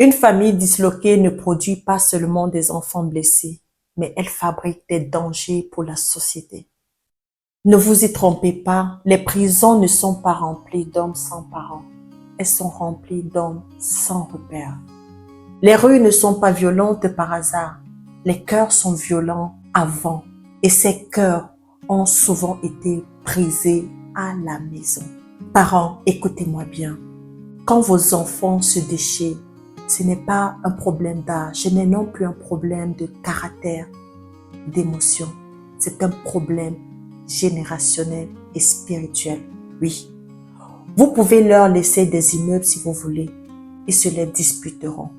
Une famille disloquée ne produit pas seulement des enfants blessés, mais elle fabrique des dangers pour la société. Ne vous y trompez pas, les prisons ne sont pas remplies d'hommes sans parents. Elles sont remplies d'hommes sans repères. Les rues ne sont pas violentes par hasard. Les cœurs sont violents avant. Et ces cœurs ont souvent été brisés à la maison. Parents, écoutez-moi bien. Quand vos enfants se déchirent, ce n'est pas un problème d'âge, ce n'est non plus un problème de caractère, d'émotion. C'est un problème générationnel et spirituel. Oui. Vous pouvez leur laisser des immeubles si vous voulez. Ils se les disputeront.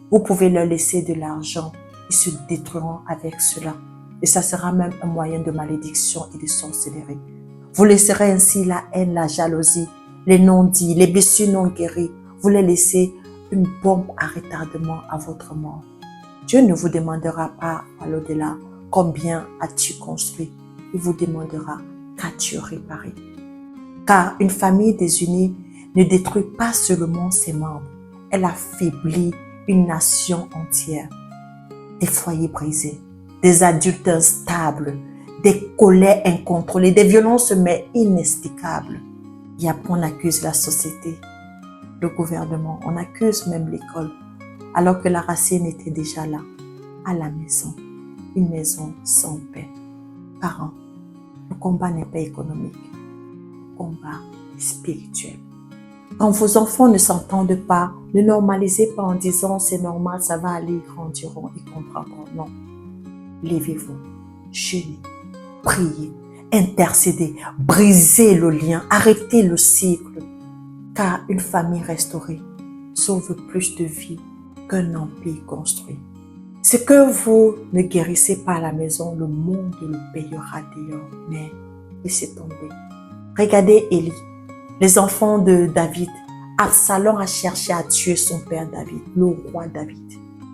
Vous pouvez leur laisser de l'argent. Ils se détruiront avec cela. Et ça sera même un moyen de malédiction et de sorcellerie. Vous laisserez ainsi la haine, la jalousie, les non-dits, les blessures non guéries. Vous les laissez une bombe à retardement à votre mort. Dieu ne vous demandera pas à l'au-delà combien as-tu construit. Il vous demandera qu'as-tu réparé. Car une famille désunie ne détruit pas seulement ses membres. Elle affaiblit une nation entière. Des foyers brisés, des adultes instables, des colères incontrôlées, des violences mais inexplicables. On accuse la société, le gouvernement, on accuse même l'école, alors que la racine était déjà là, à la maison, une maison sans paix. Parents, le combat n'est pas économique, le combat est spirituel. Quand vos enfants ne s'entendent pas, ne normalisez pas en disant c'est normal, ça va aller, ils grandiront, ils comprendront. Non. Levez-vous, jeûnez, priez, intercédez, brisez le lien, arrêtez le cycle. Car une famille restaurée sauve plus de vies qu'un empire construit. Ce que vous ne guérissez pas à la maison, le monde le payera dehors. Mais laissez tomber. Regardez Élie, les enfants de David. Absalom a cherché à tuer son père David, le roi David.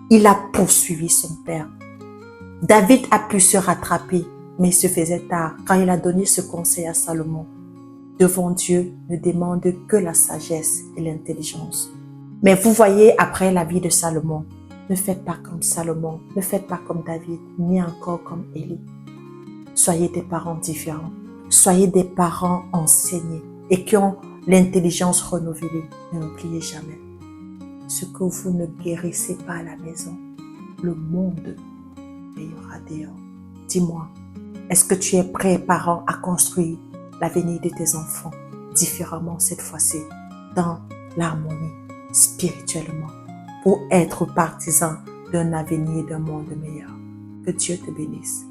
Il a poursuivi son père. David a pu se rattraper, mais il se faisait tard quand il a donné ce conseil à Salomon. Devant Dieu, ne demande que la sagesse et l'intelligence. Mais vous voyez, après la vie de Salomon, ne faites pas comme Salomon, ne faites pas comme David, ni encore comme Élie. Soyez des parents différents. Soyez des parents enseignés et qui ont l'intelligence renouvelée. Ne l'oubliez jamais. Ce que vous ne guérissez pas à la maison, le monde payera dehors. Dis-moi, est-ce que tu es prêt, parent, à construire l'avenir de tes enfants différemment cette fois-ci, dans l'harmonie, spirituellement, pour être partisan d'un avenir, d'un monde meilleur? Que Dieu te bénisse.